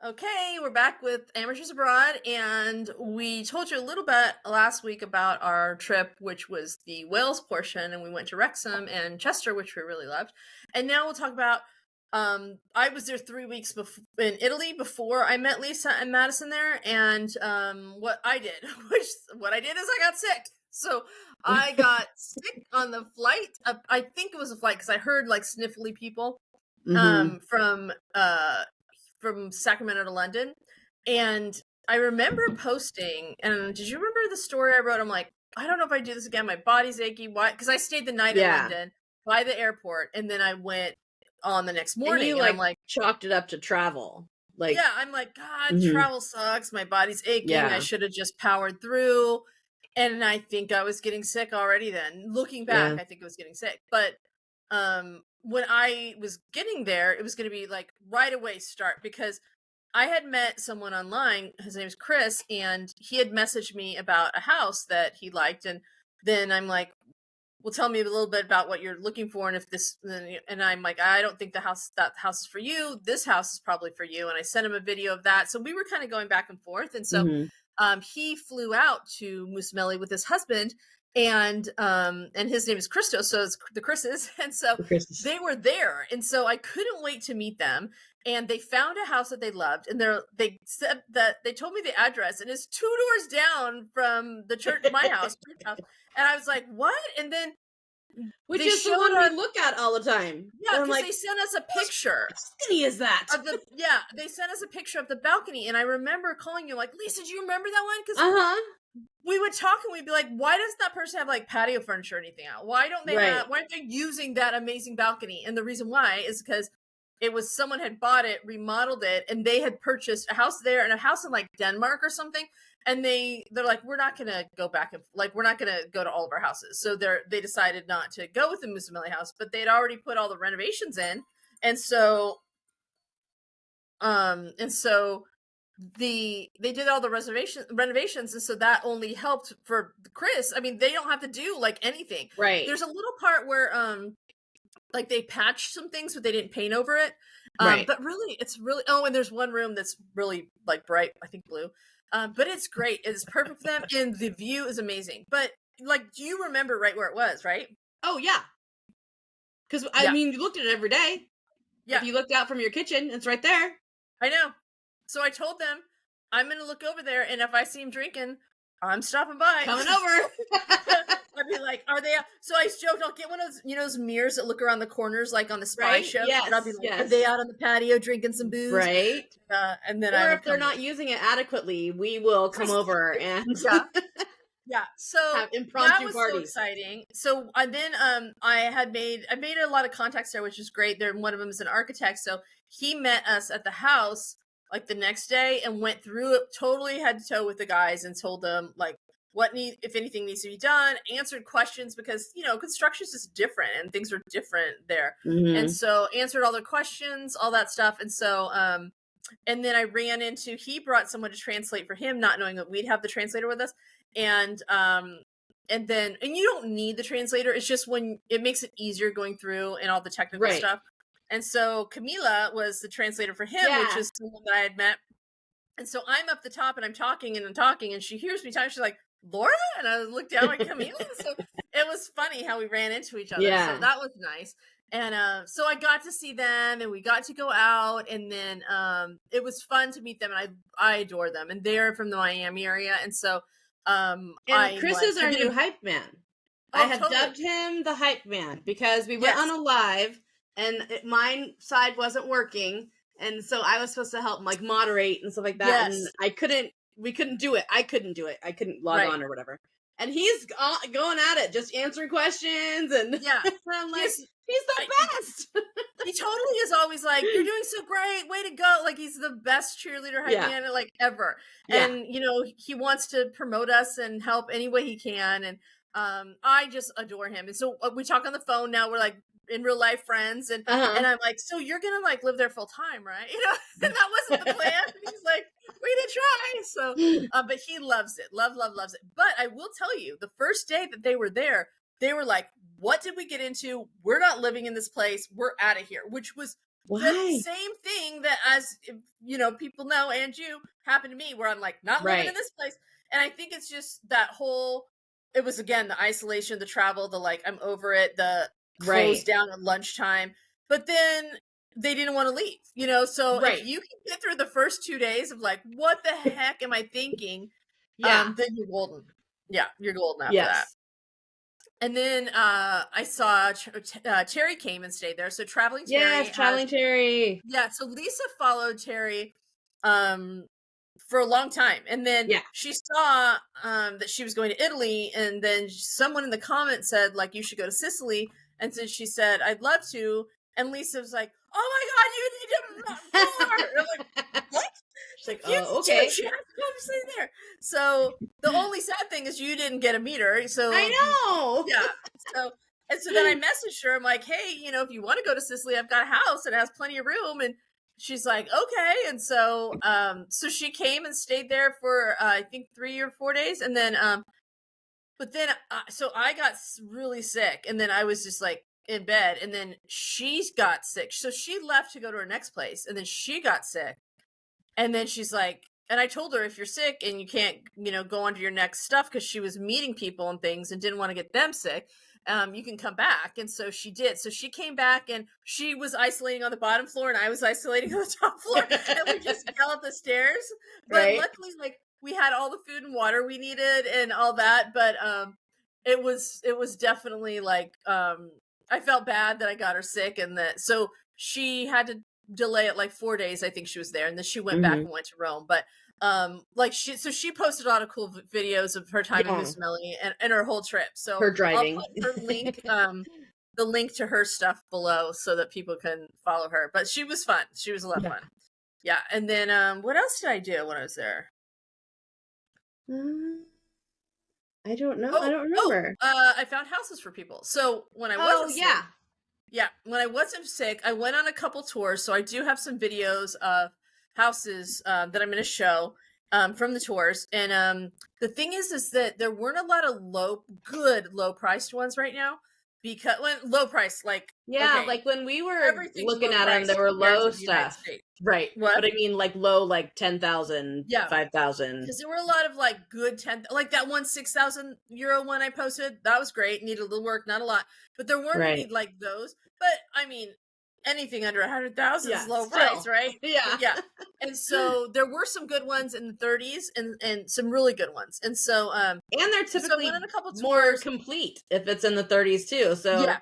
Okay, we're back with Amateurs Abroad, and we told you a little bit last week about our trip, which was the Wales portion, and we went to Wrexham and Chester, which we really loved. And now we'll talk about. I was there 3 weeks in Italy before I met Lisa and Madison there, and what I did, is I got sick. So I got sick on the flight. I think it was a flight because I heard like sniffly people from Sacramento to London. And I remember posting, and did you remember the story I wrote? I'm like, I don't know if I do this again. My body's achy. Why? Because I stayed the night in London by the airport, and then I went on the next morning. And you I'm like chalked it up to travel. Like, yeah, I'm like, God, travel sucks. My body's aching. Yeah. I should have just powered through. And I think I was getting sick already then. Looking back, I think I was getting sick. But when I was getting there, it was going to be like right away start, because I had met someone online. His name is Chris, and he had messaged me about a house that he liked. And then I'm like, well, tell me a little bit about what you're looking for. And if this, and I'm like, I don't think that house is for you. This house is probably for you. And I sent him a video of that. So we were kind of going back and forth. And so he flew out to Musameli with his husband, and his name is Christos, so it's the Chris's, and so they were there, and so I couldn't wait to meet them. And they found a house that they loved, and they said that they told me the address, and it's 2 doors down from the church, my house, and I was like, what? And then which is the one we look at all the time. Yeah, because like, they sent us a picture. What city is that? They sent us a picture of the balcony, and I remember calling you like, Lisa, do you remember that one? Because we would talk and we'd be like, why does that person have like patio furniture or anything out? Why don't they why aren't they using that amazing balcony? And the reason why is because it was someone had bought it, remodeled it, and they had purchased a house there and a house in like Denmark or something. And they're like, we're not gonna go back and like we're not gonna go to all of our houses. So they decided not to go with the Musameli house, but they'd already put all the renovations in, and so they did all the renovations, and so that only helped for Chris. I mean, they don't have to do like anything. Right. There's a little part where like they patched some things, but they didn't paint over it. But really, it's really and there's one room that's really like bright, I think blue. But it's great. It's perfect for them, and the view is amazing. But like, do you remember right where it was? Right? Oh yeah. Because I mean, you looked at it every day. Yeah. If you looked out from your kitchen, it's right there. I know. So I told them, I'm going to look over there, and if I see him drinking, I'm stopping by. Coming over. I'd be like, are they? So I joked, I'll get one of those, those mirrors that look around the corners, like on the Spy show. Yes, and I'll be like, are they out on the patio drinking some booze? Right. And then if they're not using it adequately, we will come over and yeah. So have impromptu that was parties. So exciting. So then I made a lot of contacts there, which is great. One of them is an architect, so he met us at the house like the next day and went through it totally head to toe with the guys and told them like if anything needs to be done, answered questions, because construction is just different and things are different there. And so answered all their questions, all that stuff. And so and then I ran into, he brought someone to translate for him, not knowing that we'd have the translator with us. And you don't need the translator. It's just when it makes it easier going through and all the technical stuff. And so Camila was the translator for him, which is someone that I had met. And so I'm up the top and I'm talking, and she hears me talking. She's like, Laura? And I looked down like, Camila? So it was funny how we ran into each other. Yeah. So that was nice. And so I got to see them, and we got to go out, and then it was fun to meet them, and I adore them. And they're from the Miami area. And so Chris is our new hype man. I have dubbed him the hype man because we went on a live, and my side wasn't working, and so I was supposed to help like moderate and stuff like that. And we couldn't do it. I couldn't do it. I couldn't log on or whatever. And he's going at it, just answering questions, and I'm like, he's the best. He totally is always like, you're doing so great, way to go. Like, he's the best cheerleader hype man like ever. And he wants to promote us and help any way he can. And I just adore him. And so we talk on the phone now. We're like in real life friends, and I'm like, so you're gonna like live there full time, right? And that wasn't the plan. And he's like, we're gonna try. So but he loves it, loves it. But I will tell you, the first day that they were there, they were like, what did we get into? We're not living in this place, we're out of here, which was Why? The same thing that, as you know, people know, and you, happened to me, where I'm like, not living in this place. And I think it's just that whole, it was again the isolation, the travel, the like, I'm over it, the close down at lunchtime. But then they didn't want to leave, you know. So if you can get through the first 2 days of like, what the heck am I thinking? Then you're golden. Yeah, you're golden after that. And then I saw Terry came and stayed there. So Traveling Terry. Yes, Traveling Terry. Yeah, so Lisa followed Terry for a long time. And then she saw that she was going to Italy. And then someone in the comments said, like, you should go to Sicily. And so she said, I'd love to. And Lisa was like, oh my God, you need to more. I'm like, what? She's like, oh, okay. She has to come stay there. So the only sad thing is you didn't get a meter. So I know. Yeah. So then I messaged her. I'm like, hey, you know, if you want to go to Sicily, I've got a house and it has plenty of room. And she's like, okay. And so so she came and stayed there for I think 3 or 4 days. And then but then so I got really sick, and then I was just like in bed, and then she got sick. So she left to go to her next place, and then she got sick. And then she's like, and I told her, if you're sick and you can't, you know, go on to your next stuff, because she was meeting people and things and didn't want to get them sick, you can come back. And so she did. So she came back, and she was isolating on the bottom floor, and I was isolating on the top floor, and we just fell up the stairs. But luckily, like, we had all the food and water we needed and all that. But it was definitely like I felt bad that I got her sick, and that so she had to delay it like 4 days. I think she was there, and then she went back and went to Rome. But like she posted a lot of cool videos of her time in Musameli and her whole trip. So her driving. I'll put her link the link to her stuff below so that people can follow her. But she was fun. She was a lot of fun. Yeah. And then what else did I do when I was there? I don't know. I don't remember. I found houses for people. So when I wasn't sick, when I wasn't sick, I went on a couple tours. So I do have some videos of houses that I'm going to show from the tours. And the thing is that there weren't a lot of low priced ones right now, because low price, like like when we were looking at them, there were low stuff, right? What? But I mean, like low, like 10,000, 5,000. Because there were a lot of like good 10, like that one 6,000 euro one I posted. That was great. Needed a little work, not a lot, but there weren't any like those. But I mean, anything under 100,000 is low price, right? Yeah. And so there were some good ones in the 30s and some really good ones. And so and they're typically more complete if it's in the 30s too. So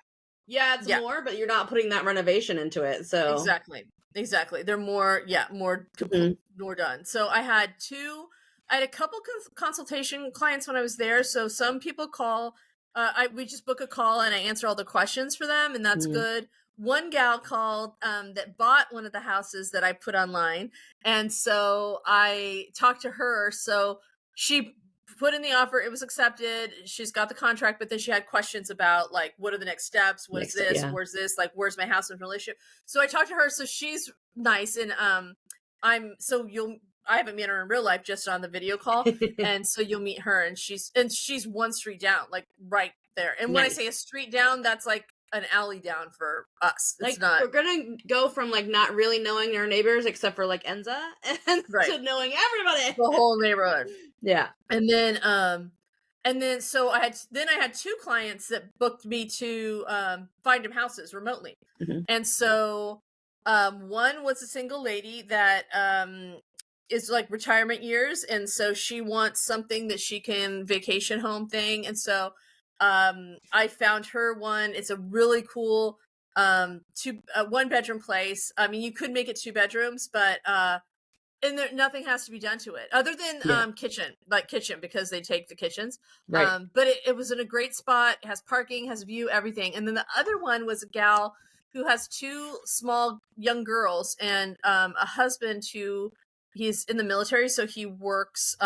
it's more, but you're not putting that renovation into it. So exactly. They're more complete, more done. So I had a couple consultation clients when I was there. So some people call, we just book a call and I answer all the questions for them, and that's good. One gal called that bought one of the houses that I put online. And so I talked to her. So she put in the offer. It was accepted. She's got the contract, but then she had questions about like, what are the next steps? What is this? Where's this? Like, where's my house in relationship? So I talked to her. So she's nice. And I haven't met her in real life, just on the video call. And so you'll meet her, and she's one street down, like right there. And when I say a street down, that's like an alley down for us. It's like, not. We're gonna go from like not really knowing our neighbors except for like Enza, and to knowing everybody, the whole neighborhood. And then so I had two clients that booked me to find them houses remotely. And so one was a single lady that is like retirement years, and so she wants something that she can vacation home thing. And so I found her one. It's a really cool 1 bedroom place. I mean, you could make it 2 bedrooms, but and there, nothing has to be done to it other than kitchen, because they take the kitchens. But it was in a great spot. It has parking, has view, everything. And then the other one was a gal who has 2 small young girls and a husband who he's in the military, so he works.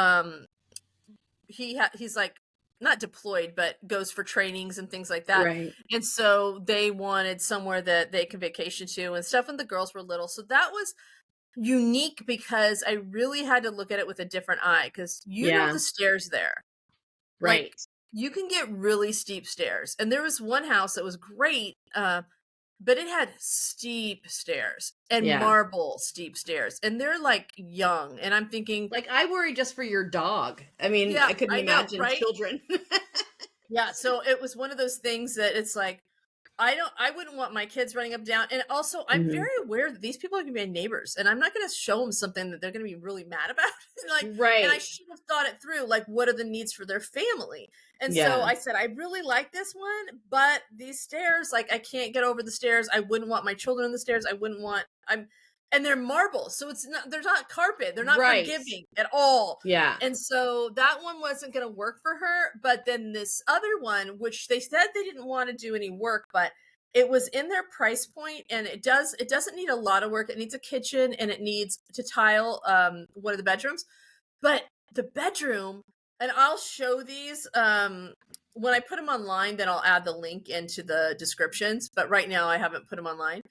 He's like not deployed, but goes for trainings and things like that. And so they wanted somewhere that they could vacation to and stuff. And the girls were little, so that was unique because I really had to look at it with a different eye, because know the stairs there, like you can get really steep stairs. And there was one house that was great, but it had steep stairs and Yeah. marble steep stairs, and they're, like, young, and I'm thinking Like, I worry just for your dog. I mean, yeah, I couldn't I know, imagine right? children. Yeah, so it was one of those things that it's like, I wouldn't want my kids running up and down, and also, I'm Mhm. very aware that these people are gonna be my neighbors, and I'm not gonna show them something that they're gonna be really mad about, like, and I Right. should have thought it through, like, what are the needs for their family? And so Yeah. I said, "I really like this one, but these stairs, like, I can't get over the stairs, I wouldn't want my children on the stairs, I wouldn't want I'm and they're marble, so it's not they're not carpet, they're not Right. forgiving at all." Yeah. And so that one wasn't gonna work for her, but then this other one, which they said they didn't wanna do any work, but it was in their price point, and it doesn't need a lot of work. It needs a kitchen, and it needs to tile, one of the bedrooms, but the bedroom and I'll show these, when I put them online, then I'll add the link into the descriptions, but right now I haven't put them online.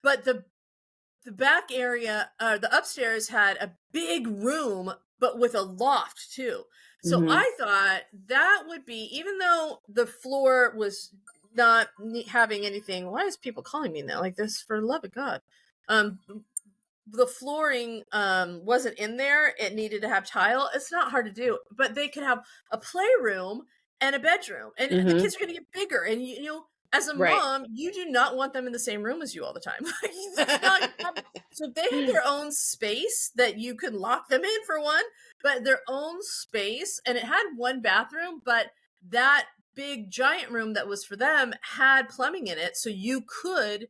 But the back area, the upstairs had a big room, but with a loft too. So Mhm. I thought that would be, even though the floor was not having anything. Why is people calling me now like this? For the love of God, um, the flooring wasn't in there. It needed to have tile. It's not hard to do, but they could have a playroom and a bedroom, and the Mhm. kids are going to get bigger. And you know, as a Right. mom, you do not want them in the same room as you all the time. It's not. So if they had their own space that you could lock them in for one, but their own space, and it had one bathroom, but that big giant room that was for them had plumbing in it, so you could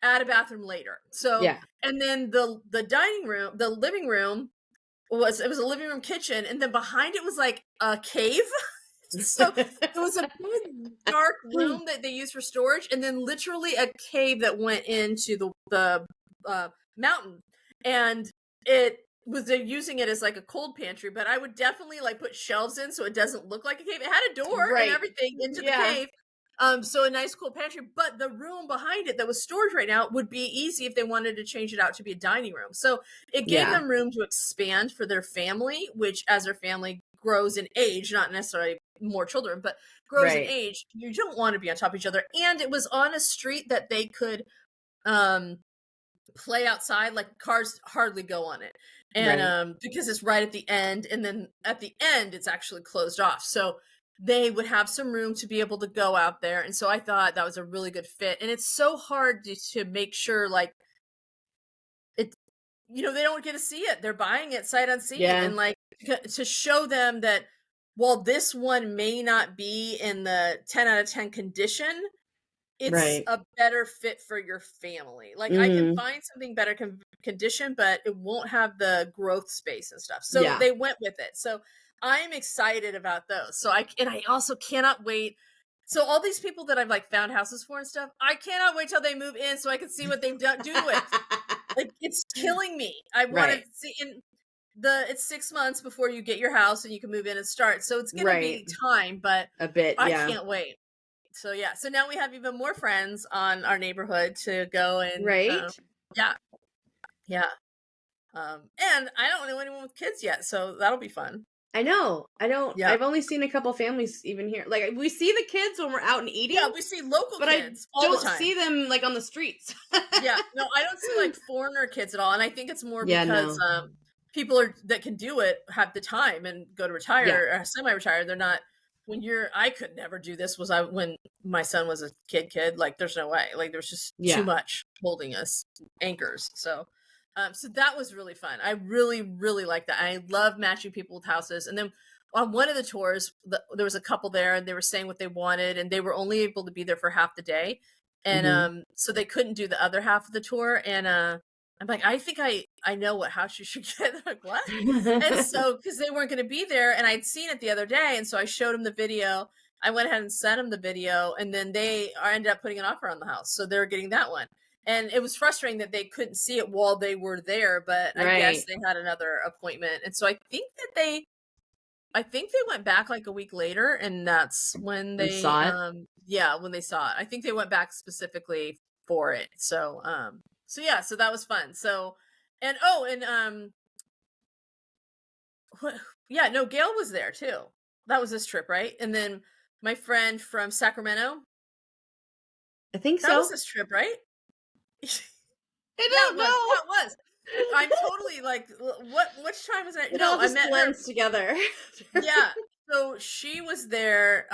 add a bathroom later. So, Yeah. and then the dining room, the living room it was a living room kitchen, and then behind it was like a cave. So it was a big dark room that they used for storage, and then literally a cave that went into the mountain, and it was they're using it as like a cold pantry. But I would definitely like put shelves in so it doesn't look like a cave. It had a door and Right. everything into the Yeah. cave. So a nice cool pantry, but the room behind it that was storage right now would be easy if they wanted to change it out to be a dining room. So it gave Yeah. them room to expand for their family, which as their family grows in age, not necessarily more children, but grows in Right. age, you don't want to be on top of each other. And it was on a street that they could um play outside, like cars hardly go on it. And Right. because it's right at the end, and then at the end it's actually closed off. So they would have some room to be able to go out there. And so I thought that was a really good fit. And it's so hard to make sure like it they don't get to see it. They're buying it sight unseen, Yeah. and like to show them that while this one may not be in the 10 out of 10 condition, it's Right. a better fit for your family. Like, I can Mhm. find something better condition, but it won't have the growth space and stuff. So Yeah. they went with it. So I'm excited about those. So I also cannot wait. So all these people that I've like found houses for and stuff, I cannot wait till they move in so I can see what they've done do to it. Like, it's killing me. I want to Right. see in it's 6 months before you get your house and you can move in and start. So it's gonna Right. be time, but A bit, I yeah. can't wait. So yeah, so now we have even more friends on our neighborhood to go and Right? yeah, yeah. And I don't know anyone with kids yet, so that'll be fun. I know. Yeah. I've only seen a couple families even here. Like, we see the kids when we're out and Yeah, eating, we see local but I kids all the don't time. see them, like, on the streets. Yeah, no, I don't see like foreigner kids at all, and I think it's more Yeah, because no. people are that can do it have the time and go to Yeah. retire or semi-retire. They're not when you're. I could never do this. Was I when my son was a kid? Like, there's no way. Like, there's just too Yeah. much holding us anchors. So, so that was really fun. I really, really like that. I love matching people with houses. And then on one of the tours, there was a couple there, and they were saying what they wanted, and they were only able to be there for half the day, and Mhm. so they couldn't do the other half of the tour. And I'm like, I think I know what house you should get. They're like, what? And so because they weren't going to be there, and I'd seen it the other day, and so I showed them the video. I went ahead and sent them the video, and then they ended up putting an offer on the house, so they're getting that one. And it was frustrating that they couldn't see it while they were there, but I guess Right. they had another appointment, and so I think they went back like a week later, and that's when And they saw it. yeah, when they saw it. I think they went back specifically for it. So so yeah, so that was fun. So and oh, and yeah, no, Gail was there too. That was this trip, right? And then my friend from Sacramento, I think that was so. this trip, right? I don't know. That was. I'm totally like, which time was that? It all just blends together. Yeah. So she was there.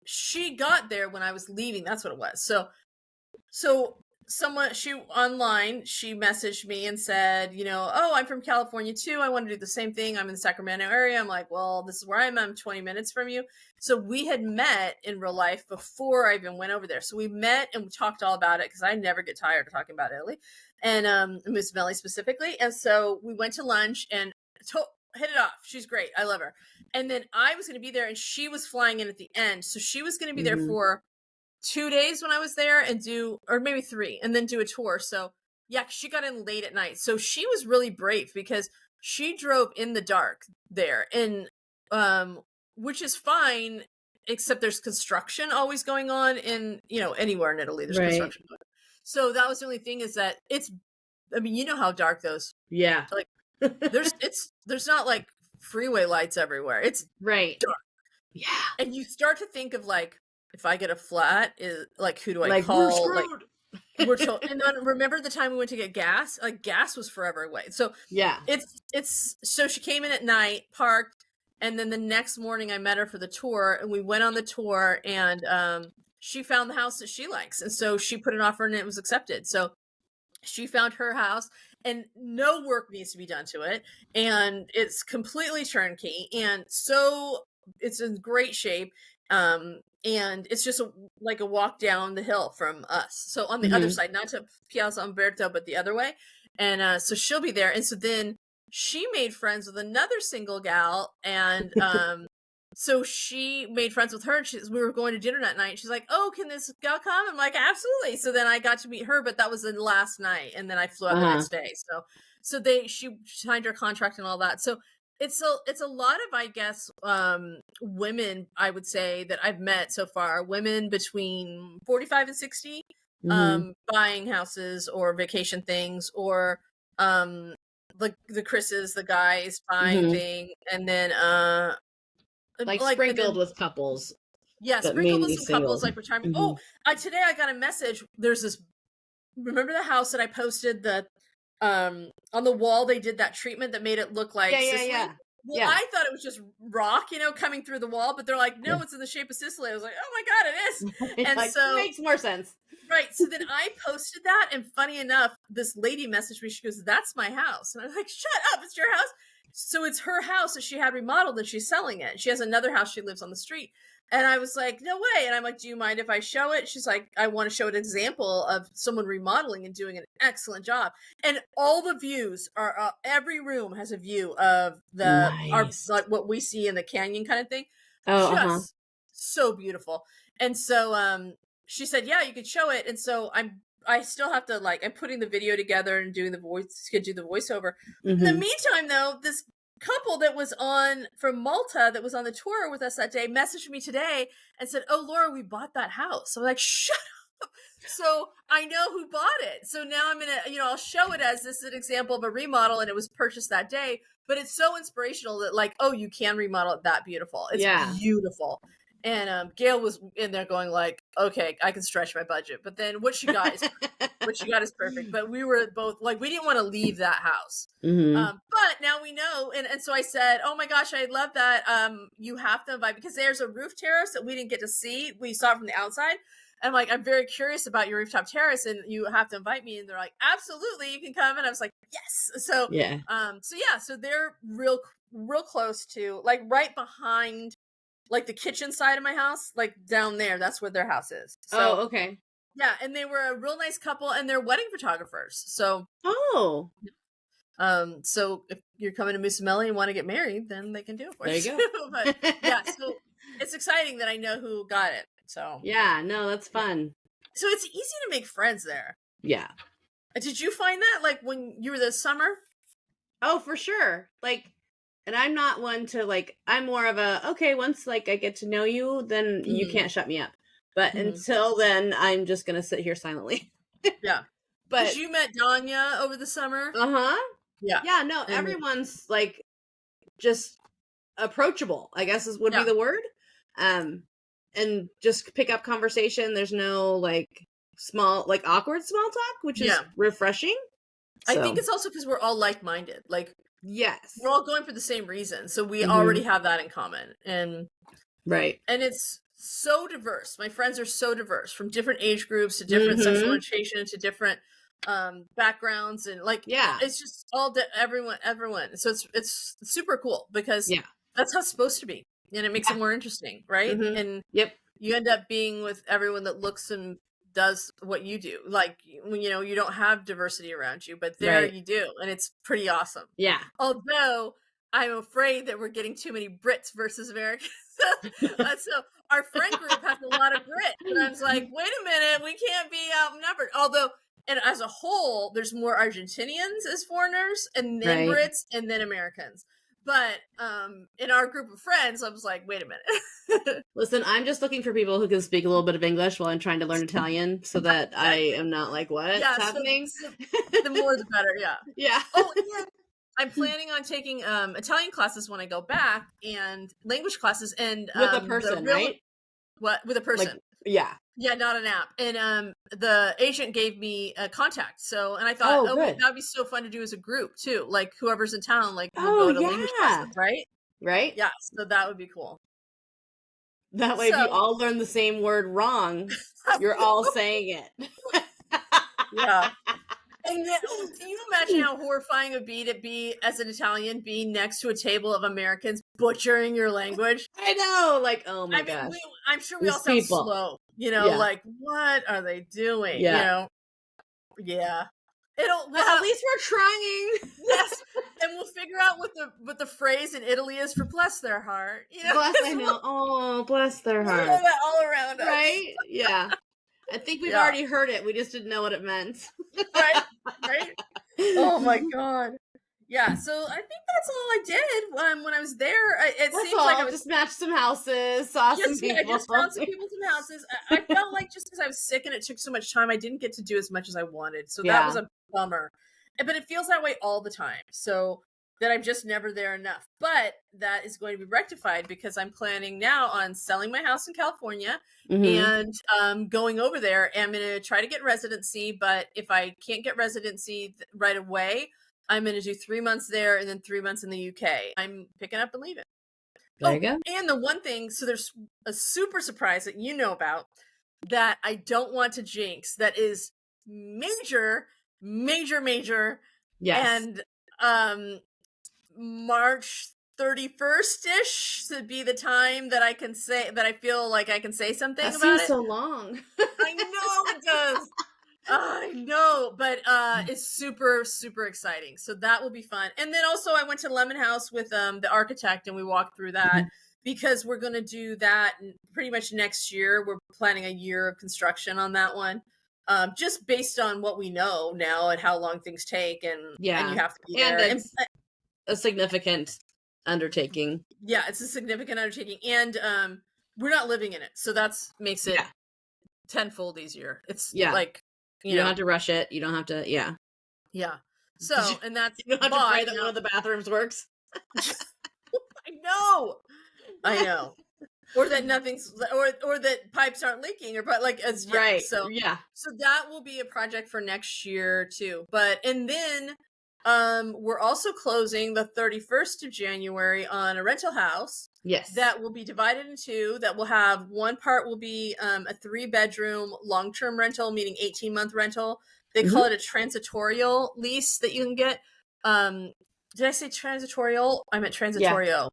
She got there when I was leaving. That's what it was. So she messaged me and said, oh, I'm from California too. I want to do the same thing. I'm in the Sacramento area. I'm like, well, this is where I'm 20 minutes from you. So we had met in real life before I even went over there. So we met and we talked all about it because I never get tired of talking about Italy and Miss Melly specifically. And so we went to lunch and hit it off. She's great. I love her. And then I was going to be there and she was flying in at the end. So she was going to be there for 2 days when I was there or maybe 3, and then do a tour. So yeah, she got in late at night. So she was really brave because she drove in the dark there, and which is fine, except there's construction always going on in, anywhere in Italy, there's construction going on. So that was the only thing, is that you know how dark those, like there's not like freeway lights everywhere. It's dark. Yeah. And you start to think of like, if I get a flat, who do I call? We're screwed. And then remember the time we went to get gas? Like, gas was forever away. So yeah, so she came in at night, parked, and then the next morning I met her for the tour, and we went on the tour, and she found the house that she likes, and so she put an offer and it was accepted. So she found her house, and no work needs to be done to it, and it's completely turnkey, and so it's in great shape. And it's just like a walk down the hill from us. So on the other side, not to Piazza Umberto, but the other way. And so she'll be there. And so then she made friends with another single gal. And so she made friends with her. And we were going to dinner that night. She's like, oh, can this gal come? I'm like, absolutely. So then I got to meet her, but that was the last night. And then I flew out the next day. So she signed her contract and all that. So it's a lot of, I guess, women, I would say, that I've met so far, women between 45 and 60, buying houses or vacation things, or the Chris's, the guys buying thing, and then like sprinkled with couples. Yeah, sprinkled with some couples, like retirement. Today I got a message. There's this. Remember the house that I posted on the wall? They did that treatment that made it look like Sicily. Well, I thought it was just rock, coming through the wall, but they're like, no, it's in the shape of Sicily. I was like, oh my God, it is. And so it makes more sense. Right. So then I posted that, and funny enough, this lady messaged me. She goes, that's my house. And I'm like, shut up, it's your house. So it's her house that she had remodeled, and she's selling it. She has another house she lives on the street. And I was like, no way. And I'm like, do you mind if I show it? She's like, I want to show an example of someone remodeling and doing an excellent job. And all the views are, every room has a view of like what we see in the canyon kind of thing. Just so beautiful. And so she said, yeah, you could show it. And so I still have to, I'm putting the video together and doing the voiceover. In the meantime, though, this couple that was from Malta that was on the tour with us that day messaged me today and said, oh, Laura, we bought that house. So I'm like, shut up. So I know who bought it. So now I'm gonna, I'll show it as this is an example of a remodel, and it was purchased that day. But it's so inspirational that oh, you can remodel it that beautiful. It's beautiful. And Gail was in there going like, okay, I can stretch my budget. But then what she got is perfect. But we were both like, we didn't want to leave that house. But now we know. And so I said, oh my gosh, I love that. You have to invite, because there's a roof terrace that we didn't get to see. We saw it from the outside. And I'm like, I'm very curious about your rooftop terrace, and you have to invite me. And they're like, absolutely, you can come. And I was like, yes. So, so they're real close to, right behind, the kitchen side of my house, down there. That's where their house is. So, okay. Yeah, and they were a real nice couple, and they're wedding photographers. So, so if you're coming to Musamelli and want to get married, then they can do it for you. There you go. But yeah, so it's exciting that I know who got it. So yeah, no, that's fun. So it's easy to make friends there. Yeah. Did you find that when you were this summer? Oh, for sure. And I'm not one to I'm more of a, okay, once I get to know you, then you can't shut me up. But until then, I'm just going to sit here silently. Yeah. But you met Danya over the summer? Yeah. Yeah, no, everyone's just approachable, I guess would be the word. And just pick up conversation. There's no awkward small talk, which is refreshing. So. I think it's also because we're all like-minded. Like, yes, we're all going for the same reason, so we already have that in common. And and it's so diverse. My friends are so diverse, from different age groups to different sexual orientation to different backgrounds, and like it's just all everyone. So it's super cool because that's how it's supposed to be, and it makes it more interesting, right? And you end up being with everyone that looks and does what you do. Like, you know, you don't have diversity around you, but there you do, and it's pretty awesome. Yeah. Although I'm afraid that we're getting too many Brits versus Americans. So our friend group has a lot of Brits, and I was like, wait a minute, we can't be outnumbered. Although, and as a whole, there's more Argentinians as foreigners, and then Brits, and then Americans. But in our group of friends, I was like, wait a minute. Listen, I'm just looking for people who can speak a little bit of English while I'm trying to learn Italian, so that I am not like, what's happening? So the more the better, Yeah. Oh, yeah. I'm planning on taking Italian classes when I go back, and language classes, and with a person, right? What, with a person? Like, yeah. Yeah, not an app. And the agent gave me a contact. So, and I thought, that would be so fun to do as a group too. Like, whoever's in town, like, we'll go to language classes, right? Right. Yeah. So that would be cool. That way, if you all learn the same word wrong, you're all saying it. Yeah. And then, can you imagine how horrifying it would be to be, as an Italian, be next to a table of Americans butchering your language? I know, like, oh my gosh. I'm sure we all sound slow, you know, like, what are they doing? Yeah. You know? Yeah. At least we're trying. Yes. And we'll figure out what the phrase in Italy is for bless their heart. You know? I know. Oh, bless their heart. We know that all around us. Right? Yeah. I think we've already heard it. We just didn't know what it meant. Right? Oh my God. Yeah, so I think that's all I did when I was there. It seems like I was just matched some houses, saw some people. I just found some people, some houses. I felt like just because I was sick and it took so much time, I didn't get to do as much as I wanted. So that was a bummer. But it feels that way all the time. So that I'm just never there enough. But that is going to be rectified because I'm planning now on selling my house in California and going over there. And I'm going to try to get residency. But if I can't get residency right away, I'm going to do 3 months there and then 3 months in the UK. I'm picking up and leaving. There you go. And the one thing, so there's a super surprise that you know about that I don't want to jinx. That is major. Yes. And March 31st-ish to be the time that I can say that I feel like I can say something about it. That seems so long. I know it does. I know, but it's super, super exciting. So that will be fun. And then also I went to Lemon House with the architect and we walked through that because we're going to do that pretty much next year. We're planning a year of construction on that one. Just based on what we know now and how long things take, and you have to be there. And it's a significant undertaking. Yeah, it's a significant undertaking, and we're not living in it, so that's makes it tenfold easier. It's like you don't have to rush it. You don't have to. Yeah. So, and that's you don't have to pray that one of the bathrooms works. I know. Or that nothing's, or that pipes aren't leaking, or but like as So that will be a project for next year too. And then we're also closing the 31st of January on a rental house. Yes, that will be divided in two. That will have one part will be a 3-bedroom long-term rental, meaning 18-month rental. They call it a transitorial lease that you can get. Did I say transitorial? I meant transitorio.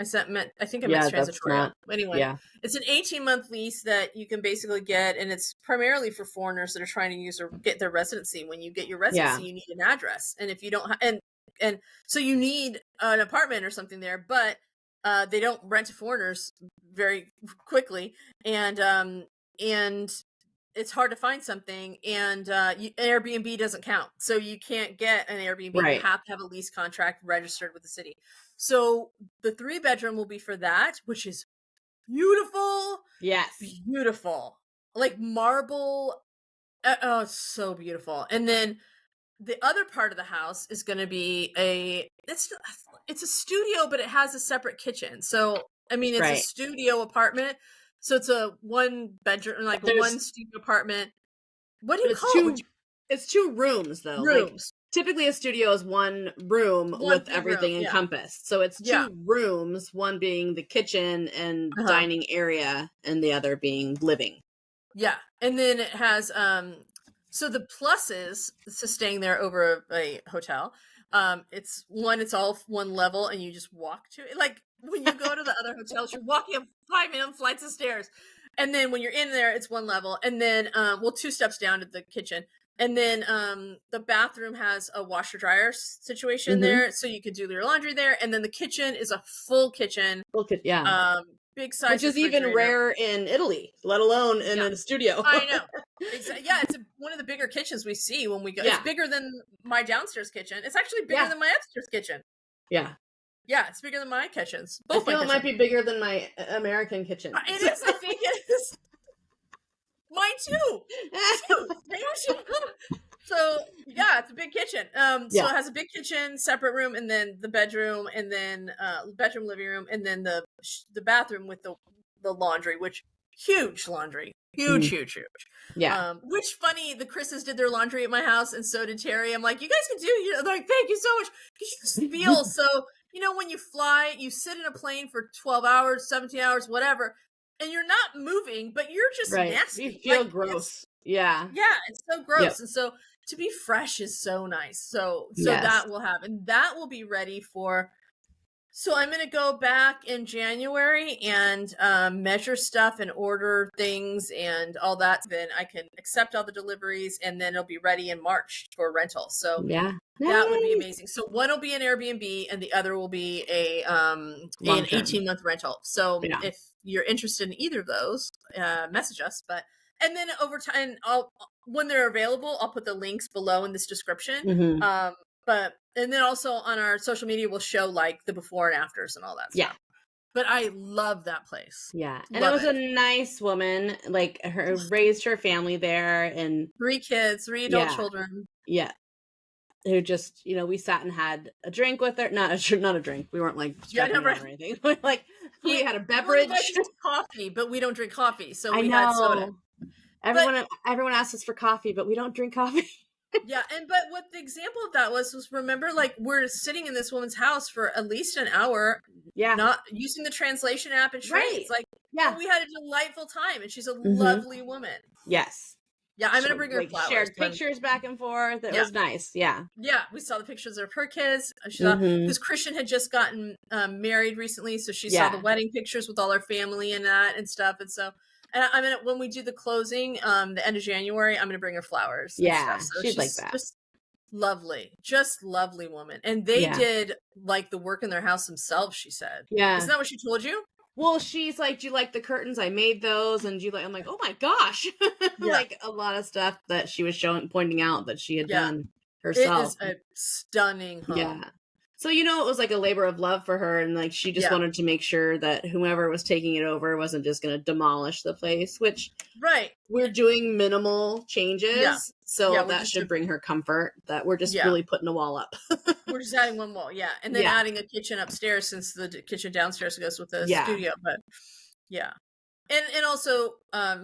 I think I meant transitorial. Anyway, it's an 18-month lease that you can basically get, and it's primarily for foreigners that are trying to use or get their residency. When you get your residency, you need an address, and if you don't, and so you need an apartment or something there, but they don't rent to foreigners very quickly, and it's hard to find something, and Airbnb doesn't count, so you can't get an Airbnb. You have to have a lease contract registered with the city. So the 3-bedroom will be for that, which is beautiful. Yes, beautiful, like marble. Oh, it's so beautiful. And then the other part of the house is going to be it's a studio, but it has a separate kitchen. So I mean, it's a studio apartment. So it's a 1-bedroom, like one studio apartment What do you call it? It's 2 rooms though. Like Rooms. typically a studio is 1 room with everything encompassed. So it's 2 rooms, one being the kitchen and dining area and the other being living. Yeah. And then it has so the pluses to staying there over a hotel. It's all one level and you just walk to it. Like when you go to the other hotels, you're walking up 5 flights of stairs. And then when you're in there, it's one level. And then 2 steps down to the kitchen. And then the bathroom has a washer dryer situation there, so you could do your laundry there. And then the kitchen is a full kitchen. Big size, which is even rare in Italy, let alone in a studio. I know. Exactly. Yeah, it's one of the bigger kitchens we see when we go. It's bigger than my downstairs kitchen. It's actually bigger than my upstairs kitchen. Yeah. Yeah, it's bigger than my kitchens. I feel it might be bigger than my American kitchen. It is. I think it is. Mine too. So yeah, it's a big kitchen. So it has a big kitchen, separate room, and then the bedroom, and then bedroom, living room, and then the bathroom with the laundry, which huge laundry, huge. Yeah. Which funny, the Chris's did their laundry at my house, and so did Terry. I'm like, you guys can do. They're like, thank you so much. You just feel so. When you fly, you sit in a plane for 12 hours, 17 hours, whatever. And you're not moving, but you're just nasty. You feel gross. Yeah. Yeah, it's so gross. Yep. And so to be fresh is so nice. So that will have, and that will be ready for. So I'm going to go back in January and measure stuff and order things and all that. Then I can accept all the deliveries, and then it'll be ready in March for rental. So that would be amazing. So one will be an Airbnb, and the other will be an 18-month rental. So if you're interested in either of those, message us. And then over time, when they're available, I'll put the links below in this description. And then also on our social media, we'll show like the before and afters and all that stuff. But I love that place. Yeah. And it was a nice woman, like raised her family there, and 3 kids, 3 adult children. Yeah. Who just, we sat and had a drink with her. Not a drink. We weren't like strapping on or anything. Like we had a beverage. Coffee, but we don't drink coffee. So we had soda. Everyone asks us for coffee, but we don't drink coffee. But what the example of that was remember, like, we're sitting in this woman's house for at least an hour, not using the translation app and trades. Like, we had a delightful time, and she's a lovely woman. Yes. Yeah, I'm gonna bring her flowers. Shared pictures back and forth. It was nice. Yeah. Yeah, we saw the pictures of her kids. She saw because Christian had just gotten married recently, so she saw the wedding pictures with all her family and that and stuff. And so, and I'm gonna, when we do the closing, the end of January, I'm gonna bring her flowers. Yeah, so she'd like that. Just lovely woman. And they did like the work in their house themselves. She said, isn't that what she told you? Well, she's like, do you like the curtains? I made those. And I'm like, oh my gosh. Like a lot of stuff that she was pointing out that she had done herself. It is a stunning home. Yeah. So, it was like a labor of love for her. And like, she just wanted to make sure that whomever was taking it over wasn't just going to demolish the place, which we're doing minimal changes. Yeah. So that should bring her comfort that we're just really putting a wall up. We're just adding one wall. Yeah. And then adding a kitchen upstairs, since the kitchen downstairs goes with the studio. But And also, I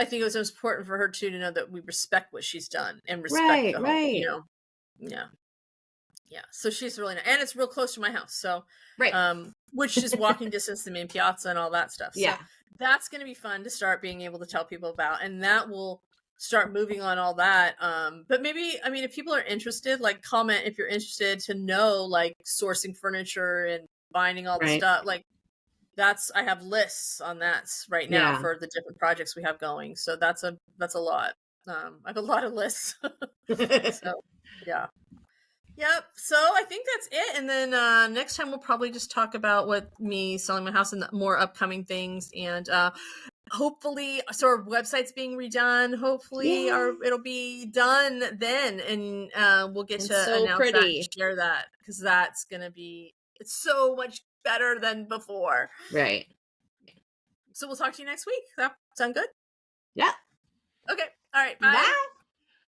think it was important for her too to know that we respect what she's done and respect the home, Yeah, so she's really nice, and it's real close to my house. So, which is walking distance to the main piazza and all that stuff. So that's going to be fun to start being able to tell people about, and that will start moving on all that. But maybe, if people are interested, like, comment if you're interested to know, like, sourcing furniture and finding all the stuff. Like, I have lists on that right now for the different projects we have going. So that's a lot. I have a lot of lists. So, yeah. Yep. So I think that's it. And then next time we'll probably just talk about me selling my house and more upcoming things. And hopefully, so our website's being redone. Hopefully it'll be done then. And we'll get to announce that and share that, because that's going to be, it's so much better than before. Right. So we'll talk to you next week. That sound good? Yeah. Okay. All right. Bye. Bye.